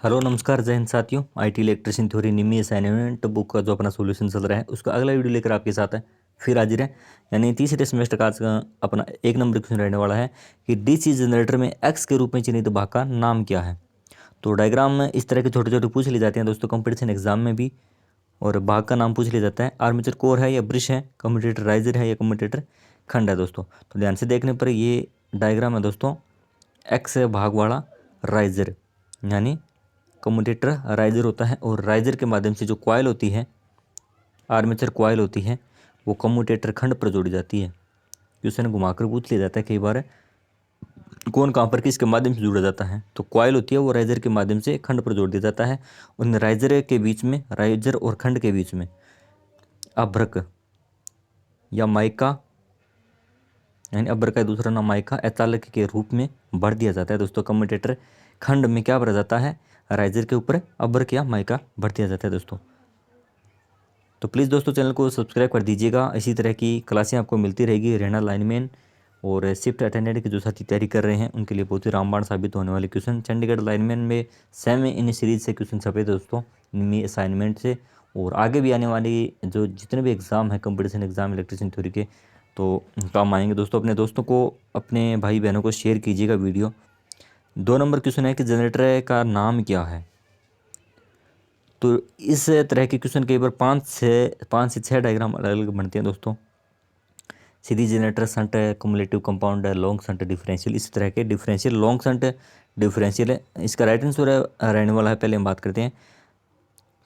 Hello नमस्कार जय हिंद साथियों। IT electrician theory Nimi assignment book का जो अपना सॉल्यूशन चल रहा है उसका अगला वीडियो लेकर आपके साथ है फिर हाजिर है। यानी तीसरे सेमेस्टर का आज का अपना एक नंबर क्वेश्चन रहने वाला है कि डीसी जनरेटर में एक्स के रूप में चिन्हित भाग का नाम क्या है। तो डायग्राम में इस तरह के छोटे छोटे पूछ लिए जाते हैं दोस्तों कंपटीशन एग्जाम में भी, और भाग का नाम पूछ लिया जाता है। आर्मेचर कोर है या ब्रश है, कम्यूटेटर राइजर है या कम्यूटेटर खंड है दोस्तों। तो ध्यान से देखने पर ये डायग्राम है दोस्तों, एक्स है भाग वाला राइजर, यानी कम्यूटेटर राइजर होता है और राइजर के माध्यम से जो कॉइल होती है, आर्मेचर कॉइल होती है, वो कम्यूटेटर खंड पर जोड़ी जाती है। क्वेश्चन घुमाकर पूछ लिया जाता है कई बार, कौन कहाँ पर किसके माध्यम से जोड़ा जाता है। तो कॉइल होती है वो राइजर के माध्यम से खंड पर जोड़ दिया जाता है। उन राइजर के बीच में, राइजर और खंड के बीच में अभ्रक या माइका, यानी अभ्रक का दूसरा नाम माइका, अचालक के रूप में भर दिया जाता है दोस्तों। कम्यूटेटर खंड में क्या भरा जाता है, राइजर के ऊपर अभ्रक या माइका भर दिया जाता है दोस्तों। तो प्लीज़ दोस्तों चैनल को सब्सक्राइब कर दीजिएगा, इसी तरह की क्लासें आपको मिलती रहेगी। रहना लाइनमैन और शिफ्ट अटेंडेंट के जो साथी तैयारी कर रहे हैं उनके लिए बहुत ही रामबाण साबित होने वाले क्वेश्चन। चंडीगढ़ लाइनमैन में सेम इन सीरीज से क्वेश्चन छपे दोस्तों इनमें असाइनमेंट से, और आगे भी आने वाली जो जितने भी एग्ज़ाम हैं कंपटीशन एग्ज़ाम इलेक्ट्रिशियन थ्योरी के, तो काम आएंगे दोस्तों। अपने दोस्तों को, अपने भाई बहनों को शेयर कीजिएगा वीडियो। 2 नंबर क्वेश्चन है कि जनरेटर का नाम क्या है। तो इस तरह के क्वेश्चन कई बार 5 से 6 डायग्राम अलग अलग बनते हैं दोस्तों। सीरीज जनरेटर, संट है, कुमुलेटिव कंपाउंड है, लॉन्ग संट, डिफरेंशियल, इस तरह के डिफरेंशियल, लॉन्ग संट डिफरेंशियल है। इसका राइट आंसर रहने वाला है, पहले हम बात करते हैं।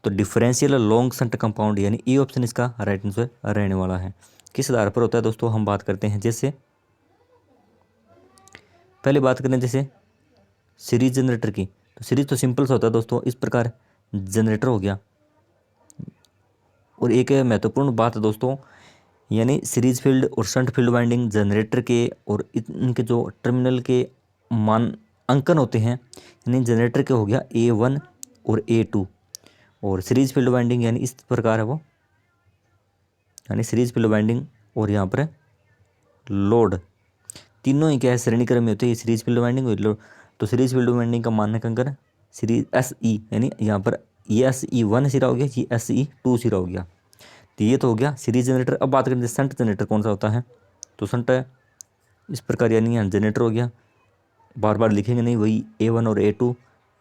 तो डिफरेंशियल लॉन्ग संट कंपाउंड यानी ई ऑप्शन इसका राइट आंसर रहने वाला है। किस आधार पर होता है दोस्तों, हम बात करते हैं। जैसे पहले बात करें जैसे सीरीज जनरेटर की, तो सीरीज तो सिंपल सा होता है दोस्तों, इस प्रकार जनरेटर हो गया। और एक महत्वपूर्ण बात है दोस्तों, यानी सीरीज फील्ड और शंट फील्ड वाइंडिंग जनरेटर के और इनके जो टर्मिनल के मान अंकन होते हैं, यानी जनरेटर के हो गया A1 और A2, और सीरीज फील्ड वाइंडिंग यानी इस प्रकार है वो, यानी सीरीज फील्ड वाइंडिंग और यहाँ पर लोड, तीनों ही क्या है श्रेणी क्रम में होते हैं, सीरीज फील्ड वाइंडिंग और लोड। तो सीरीज फील्ड वाइंडिंग का मानक सीरीज SE, यानी यहाँ पर ये SE1 सिरा हो गया, ये SE2 सिरा हो गया। तो ये तो हो गया सीरीज जनरेटर। अब बात करें संट जनरेटर कौन सा होता है, तो संट इस प्रकार, यानी यहाँ जनरेटर हो गया, बार बार लिखेंगे नहीं, वही A1 और A2,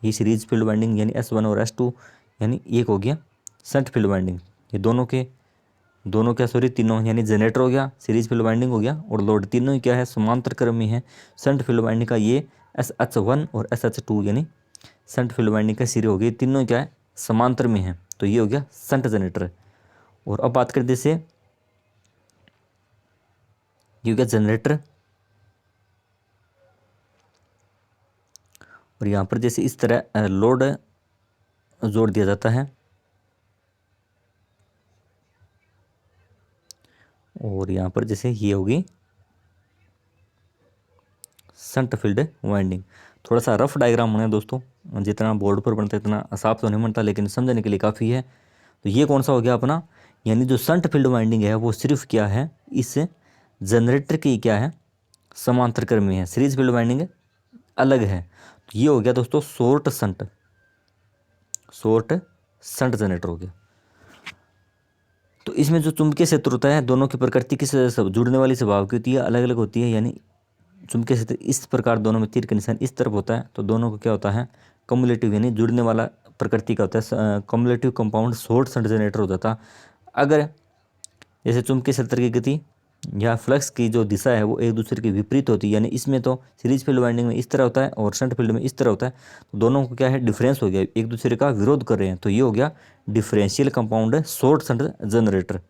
ये सीरीज फील्ड वाइंडिंग यानी S1 और S2, यानी एक हो गया संट फील्ड वाइंडिंग। ये दोनों क्या सॉरी तीनों, यानी जनरेटर हो गया, सीरीज फील्ड वाइंडिंग हो गया और लोड, तीनों ही क्या है समांतर क्रम में है। संट फील्ड वाइंडिंग का ये SH1 और SH2, यानी संट फील्ड वाइंडिंग का सिरे हो गए, तीनों क्या है समांतर में है। तो ये हो गया संट जनरेटर। और अब बात करते से ये हो गया जनरेटर, और यहाँ पर जैसे इस तरह लोड जोड़ दिया जाता है, और यहाँ पर जैसे ये होगी संट फील्ड वाइंडिंग। थोड़ा सा रफ डायग्राम होना है दोस्तों, जितना बोर्ड पर बनता है इतना साफ तो नहीं बनता, लेकिन समझने के लिए काफ़ी है। तो ये कौन सा हो गया अपना, यानी जो संट फील्ड वाइंडिंग है वो सिर्फ क्या है, इस जनरेटर की क्या है समांतर क्रम में है, सीरीज फील्ड वाइंडिंग अलग है। तो ये हो गया दोस्तों शॉर्ट संट जनरेटर हो गया। तो इसमें जो चुंबकीय क्षेत्र होता है, दोनों की प्रकृति किस जुड़ने वाली स्वभाव की होती है, अलग अलग होती है। यानी चुंबकीय क्षेत्र इस प्रकार दोनों में तीर का निशान इस तरफ होता है, तो दोनों को क्या होता है कम्युलेटिव, यानी जुड़ने वाला प्रकृति का होता है। Cumulative compound short shunt generator हो जाता। अगर जैसे चुंबकीय क्षेत्र की गति या फ्लक्स की जो दिशा है वो एक दूसरे के विपरीत होती है, यानी इसमें तो सीरीज फील्ड वाइंडिंग में इस तरह होता है और शंट फील्ड में इस तरह होता है, तो दोनों को क्या है डिफरेंस हो गया, एक दूसरे का विरोध कर रहे हैं। तो ये हो गया differential compound short shunt generator.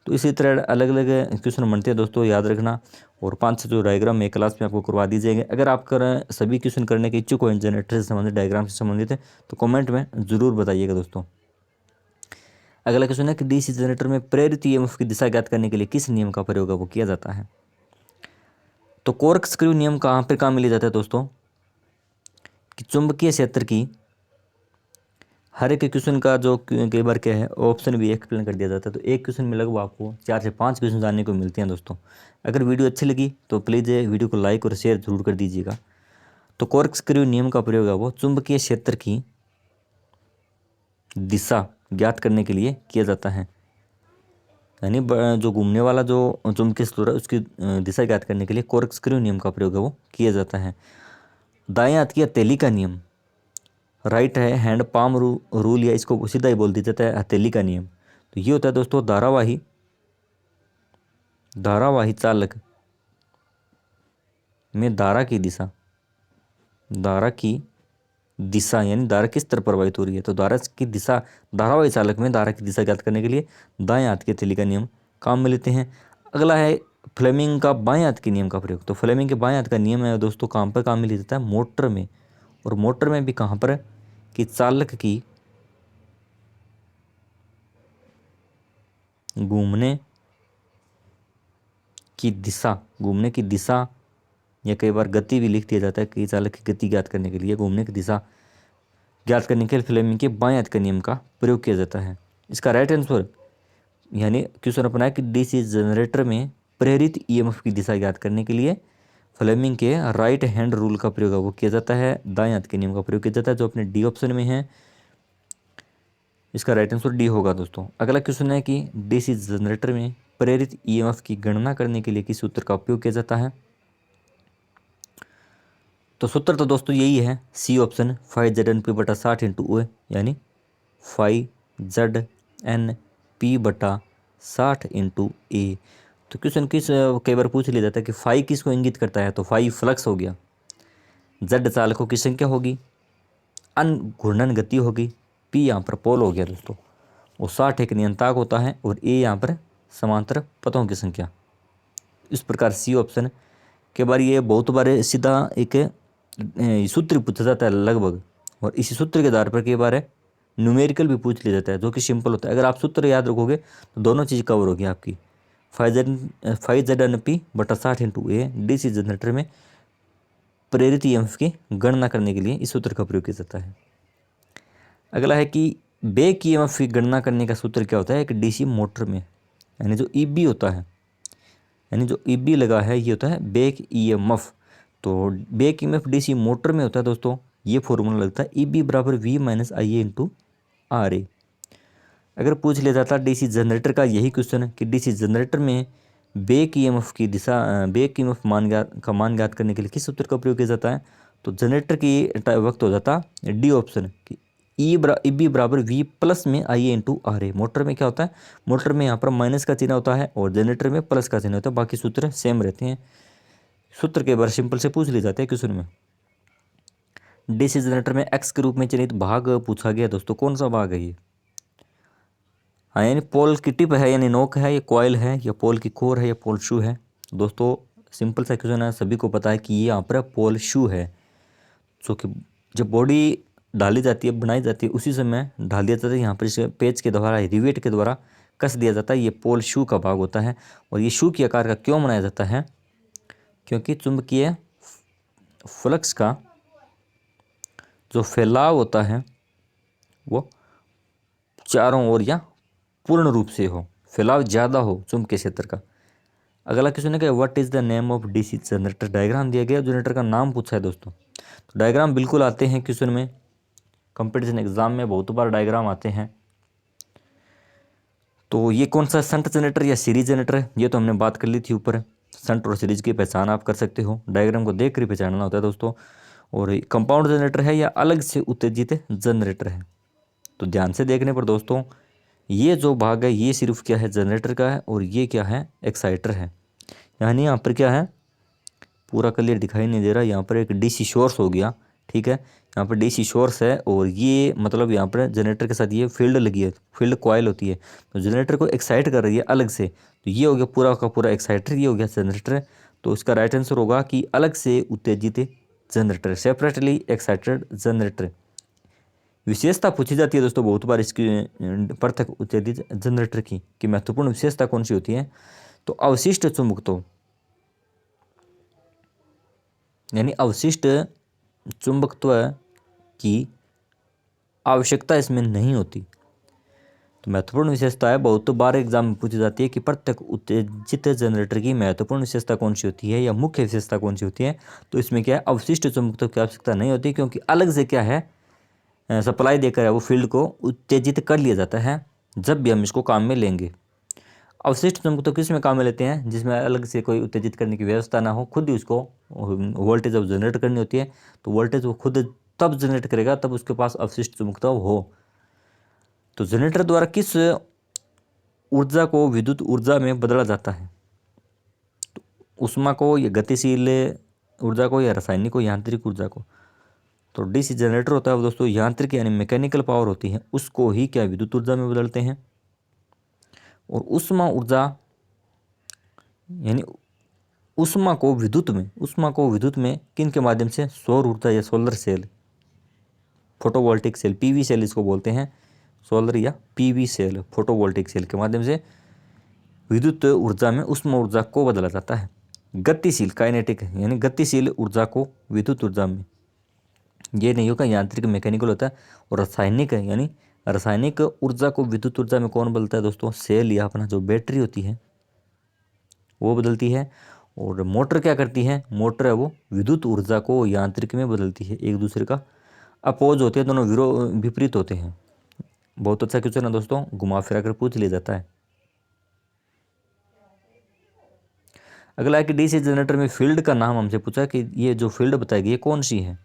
तो इसी तरह अलग अलग क्वेश्चन बनते हैं दोस्तों, याद रखना। और 5 से जो डायग्राम में क्लास में आपको करवा दी जाएंगे। अगर आप सभी क्वेश्चन करने के इच्छुक हो जनरेटर से संबंधित, डायग्राम से संबंधित है, तो कमेंट में ज़रूर बताइएगा दोस्तों। अगला क्वेश्चन है कि डीसी जनरेटर में प्रेरित ईएमएफ की दिशा ज्ञात करने के लिए किस नियम का प्रयोग है वो किया जाता है। तो कॉर्कस्क्रू नियम कहाँ पर काम में लिया जाता है दोस्तों, कि चुंबकीय क्षेत्र की हर एक क्वेश्चन का जो कई बार क्या है ऑप्शन भी एक्सप्लेन कर दिया जाता है। तो एक क्वेश्चन में लगभग आपको 4 से 5 क्वेश्चन जानने को मिलते हैं दोस्तों। अगर वीडियो अच्छी लगी तो प्लीज़ वीडियो को लाइक और शेयर जरूर कर दीजिएगा। तो कॉर्कस्क्रू नियम का प्रयोग है वो चुंबकीय क्षेत्र की दिशा ज्ञात करने के लिए किया जाता है। यानी जो घूमने वाला जो चुंबकीय स्लोर है उसकी दिशा ज्ञात करने के लिए कॉर्कस्क्रू नियम का प्रयोग है वो किया जाता है। दाएं हाथ की हथेली का नियम, राइट है हैंड पाम रूल, या इसको सीधा ही बोल दिया जाता है हथेली का नियम। तो ये होता है दोस्तों धारावाही चालक में धारा की दिशा यानी धारा किस तरफ प्रवाहित हो रही है, तो धारावाही चालक में धारा की दिशा ज्ञात करने के लिए दाएं हाथ के हथेली का नियम काम में लेते हैं। अगला है फ्लेमिंग का बाएं हाथ के नियम का प्रयोग। तो फ्लेमिंग के बाएं हाथ का नियम है दोस्तों कहाँ पर काम में लिया जाता है, मोटर में। और मोटर में भी कहाँ पर है कि चालक की घूमने की दिशा या कई बार गति भी लिख दिया जाता है कि चालक की गति ज्ञात करने के लिए घूमने की दिशा ज्ञात करने के लिए फ्लेमिंग के बाएं हाथ के नियम का प्रयोग किया जाता है। इसका राइट आंसर यानी क्वेश्चन अपना है कि डीसी जनरेटर में प्रेरित ईएमएफ की दिशा ज्ञात करने के लिए फ्लेमिंग के राइट हैंड रूल का प्रयोग वो किया जाता है, दाएं हाथ के नियम का प्रयोग किया जाता है, जो अपने डी ऑप्शन में है। इसका राइट आंसर डी होगा दोस्तों। अगला क्वेश्चन है कि डीसी जनरेटर में प्रेरित ईएमएफ की गणना करने के लिए किस सूत्र का उपयोग किया जाता है। तो सूत्र तो दोस्तों यही है, C option 5ZNP/60 into O, यानी 5ZNP/60 इंटू ए। तो क्वेश्चन कई बार पूछ लिया जाता है कि फाई किसको इंगित करता है, तो फाई फ्लक्स हो गया, जेड चालकों की संख्या होगी, अन घूर्णन गति होगी, पी यहाँ पर पोल हो गया दोस्तों, और 60 एक नियंत्रक होता है, और ए यहाँ पर समांतर पथों की संख्या। इस प्रकार सी ऑप्शन के बार ये बहुत बार सीधा एक सूत्र पूछा जाता है लगभग, और इसी सूत्र के आधार पर कई बार न्यूमेरिकल भी पूछ लिया जाता है जो कि सिंपल होता है। अगर आप सूत्र याद रखोगे तो दोनों चीज़ कवर होगी आपकी। 5ZNP/60 इंटू ए डीसी जनरेटर में प्रेरित ईएमएफ की गणना करने के लिए इस सूत्र का प्रयोग किया जाता है। अगला है कि बैक ईएमएफ की गणना करने का सूत्र क्या होता है एक डीसी मोटर में, यानी जो ईबी होता है, यानी जो ईबी लगा है ये होता है बैक ईएमएफ। तो बैक ईएमएफ डीसी मोटर में होता है दोस्तों, ये फॉर्मूला लगता है ईबी बराबर V minus I A into R A. अगर पूछ लिया जाता डीसी जनरेटर का यही क्वेश्चन है कि डीसी जनरेटर में बैक ईएमएफ की दिशा बैक ईएमएफ मान ज्ञात करने के लिए किस सूत्र का प्रयोग किया जाता है, तो जनरेटर की वक्त हो जाता डी ऑप्शन कि ई बी बराबर वी प्लस में आई A into R A. Motor में क्या होता है, मोटर में यहाँ पर माइनस का चिन्ह होता है और जनरेटर में प्लस का चिन्ह होता है, बाकी सूत्र सेम रहते हैं। सूत्र के बार सिंपल से पूछ लिए जाते हैं क्वेश्चन में। डीसी जनरेटर में एक्स के रूप में चिन्हित भाग पूछा गया दोस्तों, कौन सा भाग है ये, हाँ यानी पोल की टिप है यानी नोक है, या कॉइल है, या पोल की कोर है, या पोल शू है। दोस्तों सिंपल सा क्वेश्चन है, सभी को पता है कि ये यहाँ पर पोल शू है, जो कि जब बॉडी ढाली जाती है बनाई जाती है उसी समय ढाल दिया जाता है, यहाँ पर इसे पेच के द्वारा रिवेट के द्वारा कस दिया जाता है, ये पोल शू का भाग होता है। और ये शू की आकार का क्यों बनाया जाता है, क्योंकि चुंबकीय फ्लक्स का जो फैलाव होता है वो चारों ओर या पूर्ण रूप से हो, फैलाव ज़्यादा हो चुंबकीय क्षेत्र का। अगला क्वेश्चन है कि what is the name of DC generator. Diagram दिया गया, जनरेटर का नाम पूछा है दोस्तों। तो डायग्राम बिल्कुल आते हैं क्वेश्चन में, कंपटीशन एग्जाम में बहुत बार डायग्राम आते हैं। तो ये कौन सा शंट जनरेटर या सीरीज जनरेटर है, ये तो हमने बात कर ली थी ऊपर। शंट और सीरीज की पहचान आप कर सकते हो, डायग्राम को देख कर पहचानना होता है दोस्तों। और कंपाउंड जनरेटर है या अलग से उत्तेजित जनरेटर है, तो ध्यान से देखने पर दोस्तों ये जो भाग है ये सिर्फ क्या है जनरेटर का है, और ये क्या है एक्साइटर है। यानी यहाँ पर क्या है पूरा क्लियर दिखाई नहीं दे रहा, यहाँ पर एक डीसी सोर्स हो गया, ठीक है, यहाँ पर डीसी सोर्स है, और ये मतलब यहाँ पर जनरेटर के साथ ये फील्ड लगी है, फील्ड कॉइल होती है, तो जनरेटर को एक्साइट कर रही है अलग से। तो ये हो गया पूरा का पूरा एक्साइटर, ये हो गया जनरेटर। तो इसका राइट आंसर होगा कि अलग से उत्तेजित जनरेटर, सेपरेटली एक्साइटेड जनरेटर। विशेषता पूछी जाती है दोस्तों बहुत बार इसकी पृथक उत्तेजित जनरेटर की कि महत्वपूर्ण विशेषता कौन सी होती है, तो अवशिष्ट चुंबकत्व यानी अवशिष्ट चुंबकत्व की आवश्यकता इसमें नहीं होती। तो महत्वपूर्ण विशेषता है बहुत बार एग्जाम में पूछी जाती है कि प्रत्येक उत्तेजित जनरेटर की महत्वपूर्ण विशेषता कौन सी होती है या मुख्य विशेषता कौन सी होती है। तो इसमें क्या है अवशिष्ट चुंबकत्व की आवश्यकता नहीं होती, क्योंकि अलग से क्या है सप्लाई देकर है वो फील्ड को उत्तेजित कर लिया जाता है जब भी हम इसको काम में लेंगे। अवशिष्ट चुंबक तो किस में काम में लेते हैं, जिसमें अलग से कोई उत्तेजित करने की व्यवस्था ना हो, खुद ही उसको वोल्टेज जब जनरेट करनी होती है तो वोल्टेज वो खुद तब जनरेट करेगा तब उसके पास अवशिष्ट चुंबकत्व हो। तो जनरेटर द्वारा किस ऊर्जा को विद्युत ऊर्जा में बदला जाता है, तो ऊष्मा को या गतिशील ऊर्जा को या रासायनिक को यांत्रिक ऊर्जा को। तो डीसी जनरेटर होता है वो दोस्तों यांत्रिक यानी मैकेनिकल पावर होती है, उसको ही क्या विद्युत ऊर्जा में बदलते हैं। और ऊष्मा ऊर्जा यानी ऊष्मा को विद्युत में किन के माध्यम से, सौर ऊर्जा या solar cell, photovoltaic cell, PV cell इसको बोलते हैं, सोलर या पीवी सेल, फोटोवोल्टिक सेल के माध्यम से विद्युत ऊर्जा में ऊष्मा ऊर्जा को बदला जाता है। गतिशील काइनेटिक यानी गतिशील ऊर्जा को विद्युत ऊर्जा में, ये नहीं होगा यांत्रिक मैकेनिकल होता है। और रासायनिक है यानी रासायनिक ऊर्जा को विद्युत ऊर्जा में कौन बदलता है दोस्तों, सेल या अपना जो बैटरी होती है वो बदलती है। और मोटर क्या करती है, मोटर है वो विद्युत ऊर्जा को यांत्रिक में बदलती है। एक दूसरे का अपोज होते हैं, दोनों विपरीत होते हैं। बहुत अच्छा क्वेश्चन है दोस्तों, घुमा फिरा कर पूछ लिया जाता है। अगला है कि डीसी जनरेटर में फील्ड का नाम हमसे पूछा कि ये जो फील्ड बताई गई है कौन सी है।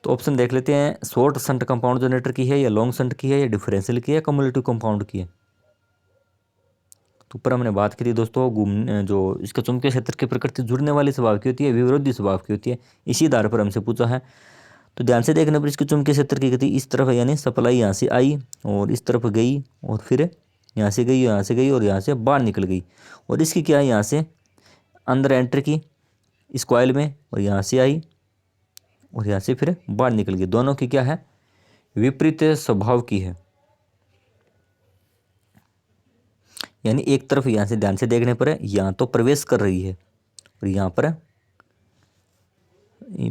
तो ऑप्शन देख लेते हैं, शॉर्ट शंट कंपाउंड जनरेटर की है या लॉन्ग शंट की है या डिफरेंशियल की है, कम्युलेटिव कंपाउंड की है। तो ऊपर हमने बात करी दोस्तों घूमने जो इसका चुंबकीय क्षेत्र की प्रकृति जुड़ने वाली स्वभाव की होती है, विरोधी स्वभाव की होती है, इसी आधार पर हमसे पूछा है। तो ध्यान से देखने पर इसके चुंबकीय क्षेत्र की गति इस तरफ है, यानी सप्लाई यहाँ से आई और इस तरफ गई और फिर यहाँ से गई, यहाँ से गई और यहाँ से बाहर निकल गई। और इसकी क्या है, यहाँ से अंदर एंटर की इस कॉइल में और यहाँ से आई और यहाँ से फिर बाहर निकल गई। दोनों की क्या है, विपरीत स्वभाव की है। यानी एक तरफ यहाँ से ध्यान से देखने पर है यहाँ तो प्रवेश कर रही है और यहाँ पर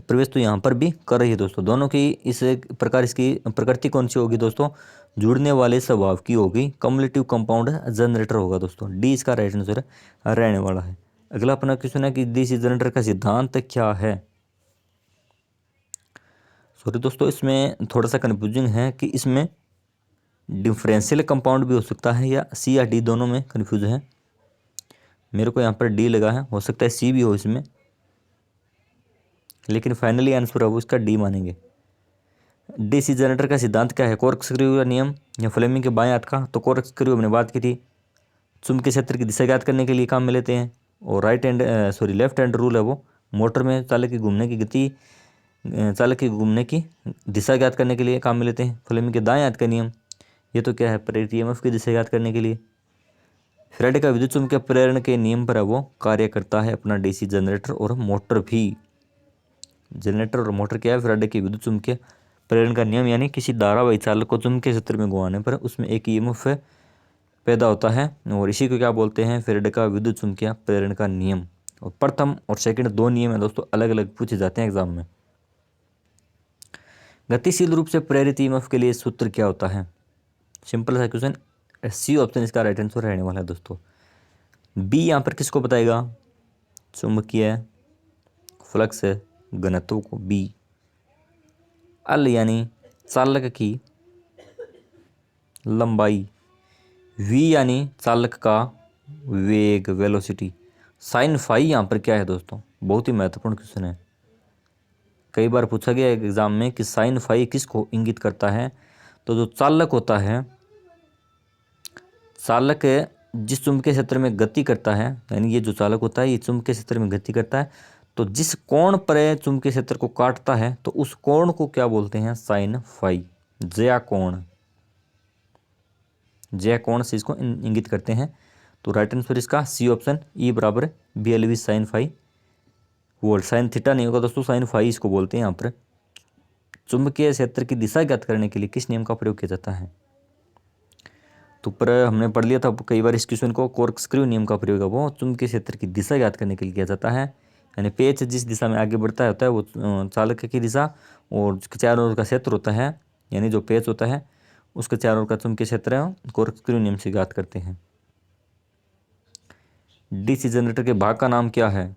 प्रवेश तो यहाँ पर भी कर रही है दोस्तों। दोनों की इस प्रकार इसकी प्रकृति कौन सी होगी दोस्तों, जुड़ने वाले स्वभाव की होगी, कम्युलेटिव कंपाउंड जनरेटर होगा दोस्तों। डी इसका राइट आंसर रहने वाला है। अगला अपना क्वेश्चन है कि डीसी जनरेटर का सिद्धांत क्या है। सॉरी दोस्तों, इसमें थोड़ा सा कन्फ्यूजिंग है कि इसमें डिफरेंशियल कंपाउंड भी हो सकता है या सी या डी, दोनों में कन्फ्यूज है। मेरे को यहाँ पर डी लगा है, हो सकता है सी भी हो इसमें, लेकिन फाइनली आंसर है वो इसका डी मानेंगे। डीसी जनरेटर का सिद्धांत क्या है, कॉर्कस्क्रू का नियम या फ्लेमिंग के बाएं हाथ का। तो कॉर्कस्क्रू हमने बात की थी, चुंबकीय क्षेत्र की दिशा ज्ञात करने के लिए काम में लेते हैं। और लेफ्ट हैंड रूल है वो मोटर में चालक की घूमने की गति, चालक की घूमने की दिशा ज्ञात करने के लिए काम में लेते हैं। फ्लेमिंग के दाएं हाथ का नियम, ये तो क्या है, प्रेरित ईएमएफ की दिशा ज्ञात करने के लिए। फैराडे का विद्युत चुंबकीय प्रेरण के नियम पर है वो कार्य करता है अपना डीसी जनरेटर और मोटर भी। जनरेटर और मोटर क्या है, फैराडे की विद्युत चुंबकीय प्रेरण का नियम, यानी किसी धारावाही चालक को चुंबकीय क्षेत्र में घुमाने पर उसमें एक ईएमएफ पैदा होता है और इसी को क्या बोलते हैं, फैराडे का विद्युत चुंबकीय प्रेरण का नियम। और प्रथम और सेकंड दो नियम है दोस्तों, अलग अलग पूछे जाते हैं एग्जाम में। गतिशील रूप से प्रेरित ईएमएफ के लिए सूत्र क्या होता है, सिंपल सा क्वेश्चन, सी ऑप्शन इसका राइट आंसर रहने वाला है दोस्तों। बी यहाँ पर किसको बताएगा, चुंबकीय फ्लक्स घनत्व को। बी एल यानी चालक की लंबाई, वी यानी चालक का वेग वेलोसिटी। साइन फाई यहाँ पर क्या है दोस्तों, बहुत ही महत्वपूर्ण क्वेश्चन है, कई बार पूछा गया एग्जाम में कि साइन फाई किसको इंगित करता है। तो जो चालक होता है, चालक जिस चुंबकीय क्षेत्र में गति करता है, यानी ये जो चालक होता है ये चुंबकीय क्षेत्र में गति करता है, तो जिस कोण पर चुंबकीय क्षेत्र को काटता है तो उस कोण को क्या बोलते हैं, साइन फाई, ज्या कोण, ज्या कोण से इसको इंगित करते हैं। तो राइट आंसर इसका सी ऑप्शन, ई बराबर BLV sine phi volt. Sine theta नहीं होगा दोस्तों, साइन फाई इसको बोलते हैं। यहाँ पर चुंबकीय क्षेत्र की दिशा ज्ञात करने के लिए किस नियम का प्रयोग किया जाता है। तो ऊपर हमने पढ़ लिया था कई बार इस क्वेश्चन को, कॉर्कस्क्रू नियम का प्रयोग है वो चुंबकीय क्षेत्र की दिशा ज्ञात करने के लिए किया जाता है। यानी पेच जिस दिशा में आगे बढ़ता होता है वो चालक की दिशा, और उसके चारों ओर का क्षेत्र होता है, यानी जो पेच होता है उसके चारों ओर का चुंबकीय क्षेत्र है, कॉर्कस्क्रू नियम से ज्ञात करते हैं। डीसी जनरेटर के भाग का नाम क्या है।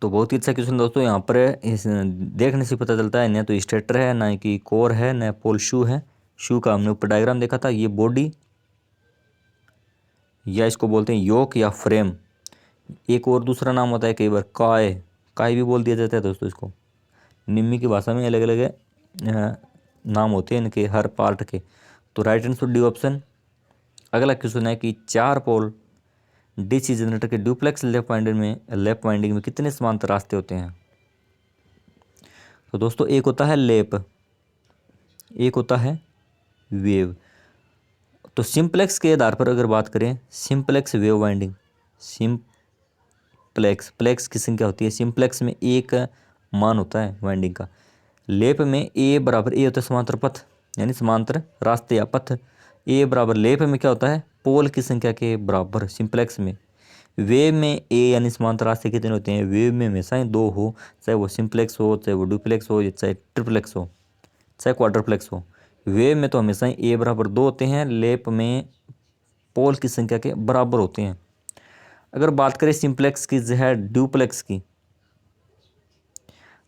तो बहुत ही अच्छा क्वेश्चन दोस्तों। यहाँ पर इस देखने से पता चलता है ना तो स्टेटर है, ना कि कोर है, ना पोल शू है। शू का हमने ऊपर डायग्राम देखा था, ये बॉडी या इसको बोलते हैं योक या फ्रेम। एक और दूसरा नाम होता है कई बार काय, काय भी बोल दिया जाता है दोस्तों इसको। निम्मी की भाषा में अलग अलग नाम होते हैं इनके हर पार्ट के। तो राइट आंसर डी ऑप्शन। अगला क्वेश्चन है कि 4 पोल डीसी जनरेटर के ड्यूप्लेक्स लेफ्ट वाइंडिंग में कितने समांतर रास्ते होते हैं? तो दोस्तों एक होता है लेप, एक होता है वेव। तो सिंप्लेक्स के आधार पर अगर बात करें, सिंप्लेक्स वेव वाइंडिंग, प्लेक्स की संख्या होती है। सिंप्लेक्स में एक मान होता है वाइंडिंग का। लेप में ए बराबर ए होता है समांतर पथ, यानी समांतर रास्ते या पथ। ए बराबर लेप में क्या होता है? पोल की संख्या के बराबर सिंप्लेक्स में। वेव में ए यानी समांतर रास्ते कितने होते हैं? वेव में हमेशा ही 2 हो, चाहे वो सिंप्लेक्स हो, चाहे वो डुप्लेक्स हो, या चाहे ट्रिप्लेक्स हो, चाहे क्वाड्रप्लेक्स हो। वेव में तो हमेशा ही ए बराबर 2 होते हैं, लेप में पोल की संख्या के बराबर होते हैं। अगर बात करें सिंप्लेक्स की जो है ड्यूप्लेक्स की,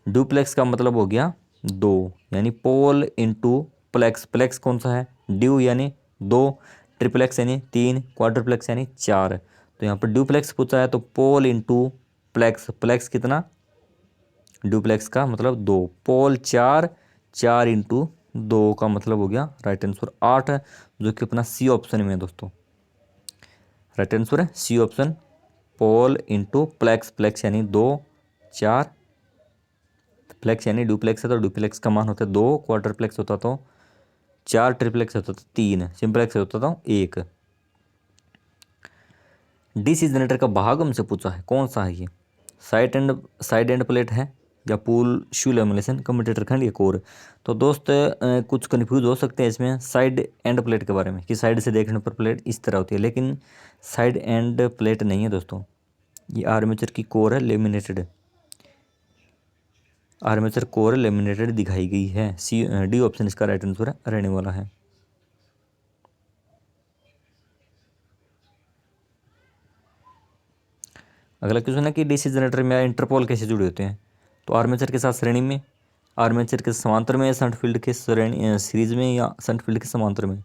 ड्यूप्लेक्स का मतलब हो गया 2, यानी पोल इंटू प्लेक्स। प्लेक्स कौन सा है? ड्यू यानी 2, ट्रिप्लेक्स यानी 3, क्वाड्रप्लेक्स यानी 4। तो यहाँ पर ड्यूप्लेक्स पूछा है तो पोल इंटू प्लेक्स। प्लेक्स कितना? ड्यूप्लेक्स का मतलब 2, पोल 4, 4 इंटू 2 का मतलब हो गया राइट आंसर 8, जो कि अपना सी ऑप्शन में है दोस्तों। राइट आंसर है सी ऑप्शन, पोल इंटू प्लेक्स। प्लेक्स यानी 2, 4, प्लेक्स यानी डुप्लेक्स है तो डुप्लेक्स का मान होता है 2, क्वाड्रप्लेक्स होता तो 4, ट्रिप्लेक्स होता तो 3, सिंप्लेक्स होता तो 1। डीसी जनरेटर का भाग हमसे पूछा है, कौन सा है ये? साइड एंड प्लेट है, या पुल शू लेमिनेशन, कम्यूटेटर खंड या कोर? तो दोस्त कुछ कन्फ्यूज हो सकते हैं इसमें साइड एंड प्लेट के बारे में, कि साइड से देखने पर प्लेट इस तरह होती है, लेकिन साइड एंड प्लेट नहीं है दोस्तों। ये आर्मेचर की कोर है, लेमिनेटेड आर्मेचर कोर लेमिनेटेड दिखाई गई है। सी डी ऑप्शन इसका राइट आंसर रहने वाला है। अगला क्वेश्चन है कि डीसी जनरेटर में इंटरपोल कैसे जुड़े होते हैं? तो आर्मेचर के साथ श्रेणी में, आर्मेचर के समांतर में, शंट फील्ड के श्रेणी सीरीज में, या शंट फील्ड के समांतर में?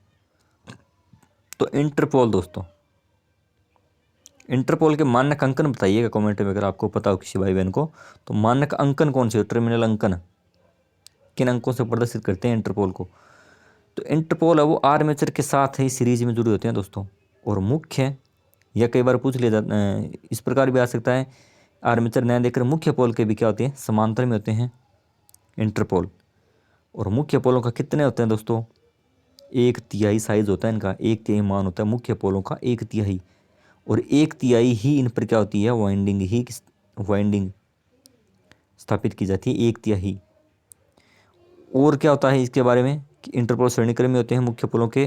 तो इंटरपोल दोस्तों, इंटरपोल के मानक अंकन बताइएगा कमेंट में अगर आपको पता हो किसी भाई बहन को। तो मानक अंकन कौन से? टर्मिनल अंकन किन अंकों से प्रदर्शित करते हैं इंटरपोल को? तो इंटरपोल है वो आर्मेचर के साथ ही सीरीज में जुड़े होते हैं दोस्तों। और मुख्य, या कई बार पूछ लिया जाता इस प्रकार भी आ सकता है, आर्मेचर न देकर मुख्य पोल के भी क्या होते हैं? समांतर में होते हैं इंटरपोल। और मुख्य पोलों का कितने होते हैं दोस्तों? 1/3 साइज होता है इनका, 1/3 मान होता है मुख्य पोलों का, 1/3। और 1/3 ही इन पर क्या होती है? वाइंडिंग स्थापित की जाती है, 1/3। और क्या होता है इसके बारे में कि इंटरपोल श्रेणीक्रम में होते हैं मुख्य पोलों के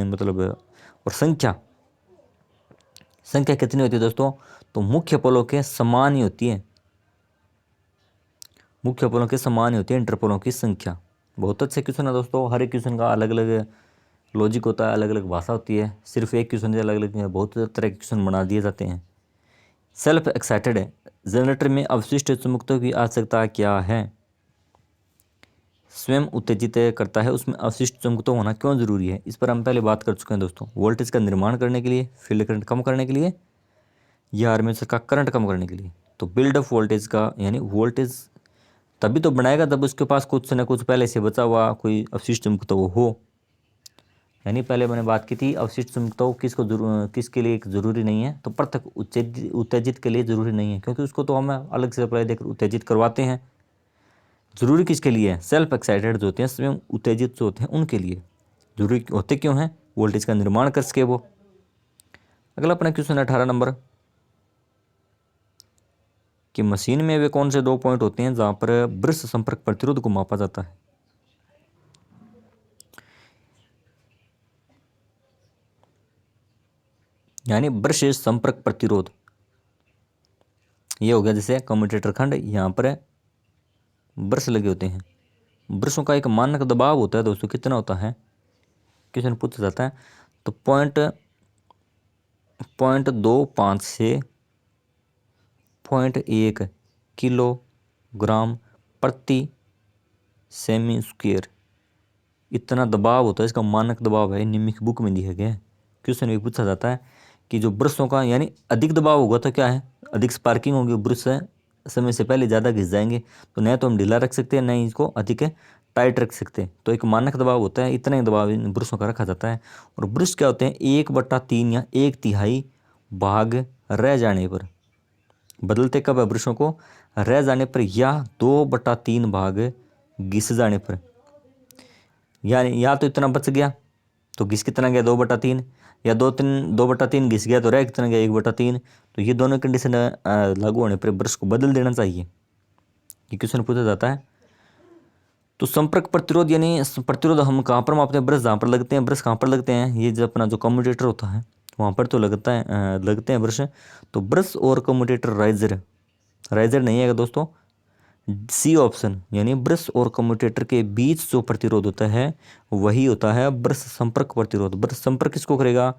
मतलब। और संख्या कितनी होती है दोस्तों? तो मुख्य पोलों के समान ही होती है, मुख्य पोलों के समान ही होती है इंटरपोलों की संख्या। बहुत अच्छे क्वेश्चन है दोस्तों। हर एक क्वेश्चन का अलग अलग लॉजिक होता है, अलग अलग भाषा होती है। सिर्फ एक क्वेश्चन से अलग अलग बहुत तरह के क्वेश्चन बना दिए जाते हैं। सेल्फ एक्साइटेड जनरेटर में अवशिष्ट चुंबकत्व की आवश्यकता क्या है? स्वयं उत्तेजित करता है, उसमें अवशिष्ट चुंबकत्व होना क्यों जरूरी है? इस पर हम पहले बात कर चुके हैं दोस्तों। वोल्टेज का निर्माण करने के लिए, फील्ड करंट कम करने के लिए, या आर्मेचर का करंट कम करने के लिए? तो बिल्डअप वोल्टेज का, यानी वोल्टेज तभी तो बनाएगा जब उसके पास कुछ न कुछ पहले से बचा हुआ कोई अवशिष्ट चुंबकत्व हो। यानी पहले मैंने बात की थी अवशिष्ट चुंबकत्व किसके लिए जरूरी नहीं है? तो पृथक उत्तेजित के लिए जरूरी नहीं है, क्योंकि उसको तो हम अलग से सप्लाई देकर उत्तेजित करवाते हैं। जरूरी किसके लिए है? सेल्फ एक्साइटेड जो होते हैं, स्वयं उत्तेजित जो होते हैं, उनके लिए जरूरी होते क्यों हैं? वोल्टेज का निर्माण कर सके वो। अगला अपना क्वेश्चन 18 नंबर, कि मशीन में वे कौन से 2 पॉइंट होते हैं जहां पर ब्रश संपर्क प्रतिरोध को मापा जाता है? यानी ब्रश संपर्क प्रतिरोध, ये हो गया जैसे कम्यूटेटर खंड, यहाँ पर ब्रश लगे होते हैं। ब्रशों का एक मानक दबाव होता है दोस्तों, कितना होता है? क्वेश्चन पूछा जाता है। तो 0.25 से 0.1 किलोग्राम प्रति सेमी स्क्वायर इतना दबाव होता है। इसका मानक दबाव है, निम्न की बुक में दिया गया है। क्वेश्चन में पूछा जाता है कि जो ब्रशों का यानी अधिक दबाव होगा तो क्या है, अधिक स्पार्किंग होगी, ब्रश समय से पहले ज़्यादा घिस जाएंगे, तो न तो हम ढीला रख सकते हैं, न ही इसको अधिक टाइट रख सकते हैं। तो एक मानक दबाव होता है, इतना ही दबाव इन ब्रशों का रखा जाता है। और ब्रश क्या होते हैं, 1/3 या 1/3 भाग रह जाने पर, बदलते कब है ब्रशों को, रह जाने पर या 2/3 भाग घिस जाने पर। यानी या तो इतना बच गया तो घिस कितना गया 2/3, या 2/3 घिस गया तो रह कितना गया 1/3। तो ये दोनों कंडीशन लागू होने पर ब्रश को बदल देना चाहिए। ये क्वेश्चन पूछा जाता है। तो संपर्क प्रतिरोध यानी प्रतिरोध हम कहाँ पर मापते हैं, ब्रश जहाँ पर लगते हैं। ब्रश कहाँ पर लगते हैं, ये जो अपना जो कम्यूटेटर होता है वहाँ पर तो लगता है लगते हैं ब्रश। तो ब्रश और कम्यूटेटर राइजर नहीं है दोस्तों, सी ऑप्शन, यानी ब्रश और कम्यूटेटर के बीच जो प्रतिरोध होता है वही होता है ब्रश संपर्क प्रतिरोध। ब्रश संपर्क किसको करेगा,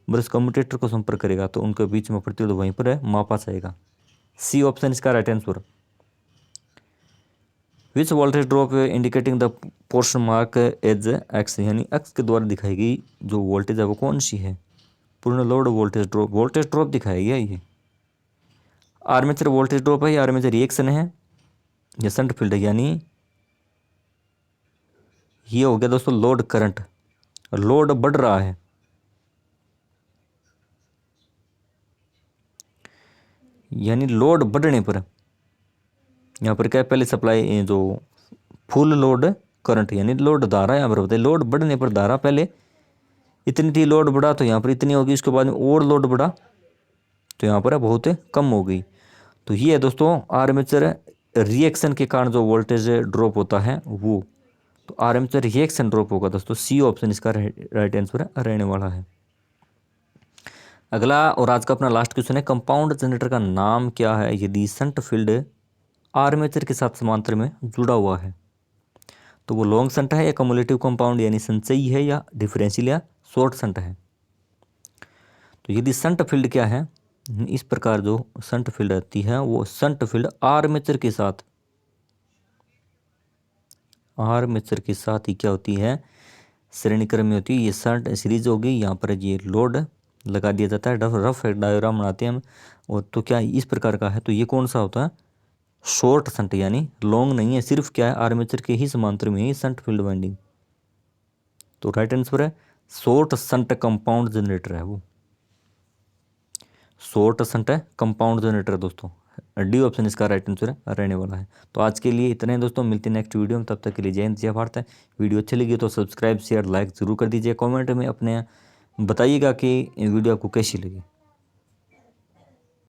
ब्रश कम्यूटेटर को संपर्क करेगा, तो उनके बीच में प्रतिरोध वहीं पर है मापा जाएगा। सी ऑप्शन इसका right answer. Which voltage drop indicating the portion mark as X, यानी एक्स के द्वारा दिखाई गई जो वोल्टेज है वो कौन सी है, पूर्ण लोड वोल्टेज ड्रॉप दिखाई गया। ये आर्मेचर वोल्टेज ड्रॉप है, ये आर्मेचर रिएक्शन है, ये शंट फील्ड है, यानी ये हो गया दोस्तों लोड करंट, लोड बढ़ रहा है। यानी लोड बढ़ने पर यहाँ पर क्या है, पहले सप्लाई जो फुल लोड करंट यानी लोड धारा यहाँ पर होता है, लोड बढ़ने पर धारा पहले इतनी थी, लोड बढ़ा तो यहाँ पर इतनी होगी, उसके बाद में और लोड बढ़ा तो यहाँ पर बहुत कम हो गई। तो ये है दोस्तों आर्मेचर रिएक्शन के कारण जो वोल्टेज ड्रॉप होता है वो, तो आर्मेचर रिएक्शन ड्रॉप होगा दोस्तों। सी ऑप्शन इसका राइट आंसर रहने वाला है। अगला और आज का अपना लास्ट क्वेश्चन है, कंपाउंड जनरेटर का नाम क्या है यदि शंट फील्ड आर्मेचर के साथ समांतर में जुड़ा हुआ है। तो वो लॉन्ग शंट है या कम्युलेटिव कंपाउंड यानी संचयी है या डिफरेंशियल या शॉर्ट शंट है। तो यदि शंट फील्ड क्या है, इस प्रकार जो शंट फील्ड आती है वो शंट फील्ड आर्मेचर के साथ ही क्या होती है, श्रेणी क्रम में होती है। ये शंट सीरीज होगी, यहाँ पर ये लोड लगा दिया जाता है, रफ डायग्राम बनाते हैं हम। और तो क्या इस प्रकार का है, तो ये कौन सा होता है, शॉर्ट शंट, यानी लॉन्ग नहीं है, सिर्फ क्या है आर्मेचर के ही समांतर में ही शंट फील्ड वाइंडिंग। तो राइट आंसर है शॉर्ट शंट कंपाउंड जनरेटर है वो, शॉर्ट शंट है कंपाउंड जनरेटर दोस्तों। डी ऑप्शन इसका राइट आंसर रहने वाला है। तो आज के लिए इतने हैं दोस्तों, मिलते हैं नेक्स्ट वीडियो में, तब तक के लिए जय हिंद जय भारत है। वीडियो अच्छी लगी तो सब्सक्राइब शेयर लाइक जरूर कर दीजिए, कमेंट में अपने बताइएगा कि वीडियो आपको कैसी लगी।